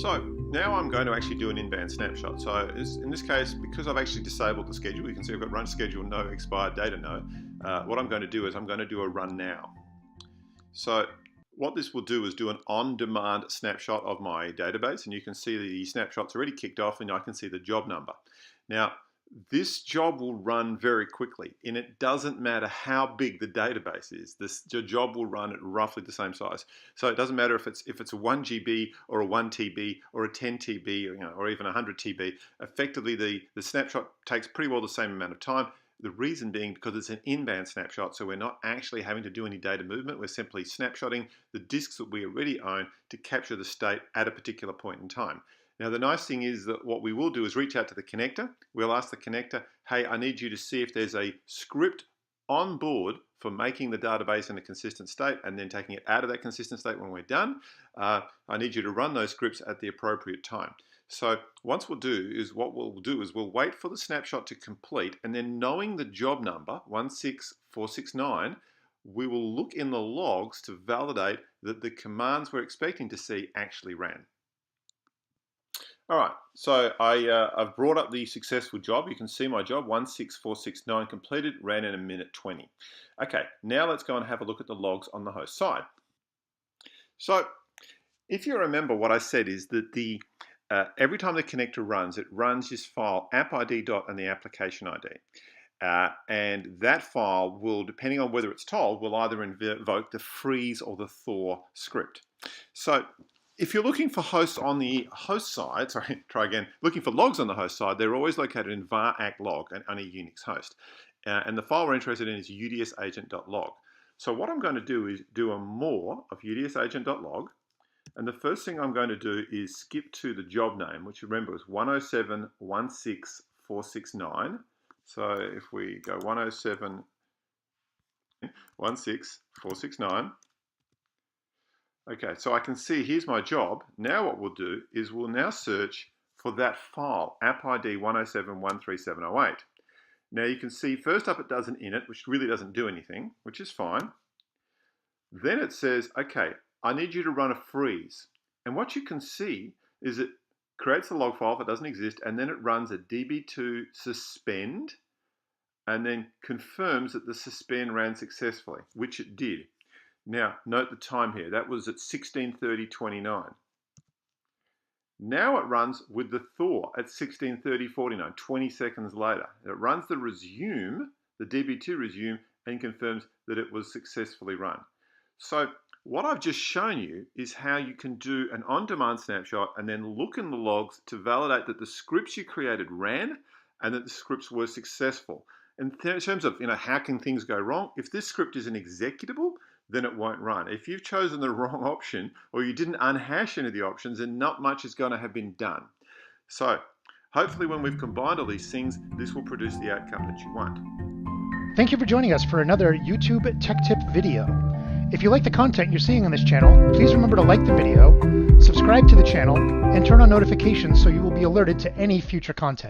So now I'm going to actually do an in-band snapshot. So in this case, because I've actually disabled the schedule, you can see I've got run schedule, no expired data, no. What I'm going to do is I'm going to do a run now. So what this will do is do an on-demand snapshot of my database, and you can see the snapshot's already kicked off and I can see the job number. Now, this job will run very quickly, and it doesn't matter how big the database is. The job will run at roughly the same size. So it doesn't matter if it's a 1 GB or a 1 TB or a 10 TB or even 100 TB. Effectively, the snapshot takes pretty well the same amount of time. The reason being because it's an in-band snapshot, so we're not actually having to do any data movement. We're simply snapshotting the disks that we already own to capture the state at a particular point in time. Now, the nice thing is that what we will do is reach out to the connector. We'll ask the connector, hey, I need you to see if there's a script on board for making the database in a consistent state and then taking it out of that consistent state when we're done. I need you to run those scripts at the appropriate time. So what we'll do is we'll wait for the snapshot to complete, and then knowing the job number, 16469, we will look in the logs to validate that the commands we're expecting to see actually ran. All right, so I've brought up the successful job. You can see my job, 16469 completed, ran in 1:20. Okay, now let's go and have a look at the logs on the host side. So if you remember, what I said is that every time the connector runs, it runs this file app_id and the application ID. And that file will, depending on whether it's told, will either invoke the freeze or the thaw script. So if you're looking for hosts on the host side, looking for logs on the host side, they're always located in var act log and on a Unix host. And the file we're interested in is udsagent.log. So what I'm going to do is do a more of udsagent.log. And the first thing I'm going to do is skip to the job name, which remember is 107.16469. So if we go 107.16469, okay, so I can see here's my job. Now what we'll do is we'll now search for that file, app_id 107.13708. Now you can see first up it does an init, which really doesn't do anything, which is fine. Then it says, okay, I need you to run a freeze. And what you can see is it creates the log file if it doesn't exist, and then it runs a DB2 suspend, and then confirms that the suspend ran successfully, which it did. Now, note the time here. That was at 16:30:29. Now it runs with the thaw at 16:30:49, 20 seconds later. It runs the resume, the DB2 resume, and confirms that it was successfully run. So what I've just shown you is how you can do an on-demand snapshot and then look in the logs to validate that the scripts you created ran and that the scripts were successful. In terms of how can things go wrong, if this script is an executable, then it won't run. If you've chosen the wrong option or you didn't unhash any of the options, then not much is going to have been done. So hopefully when we've combined all these things, this will produce the outcome that you want. Thank you for joining us for another YouTube Tech Tip video. If you like the content you're seeing on this channel, please remember to like the video, subscribe to the channel, and turn on notifications so you will be alerted to any future content.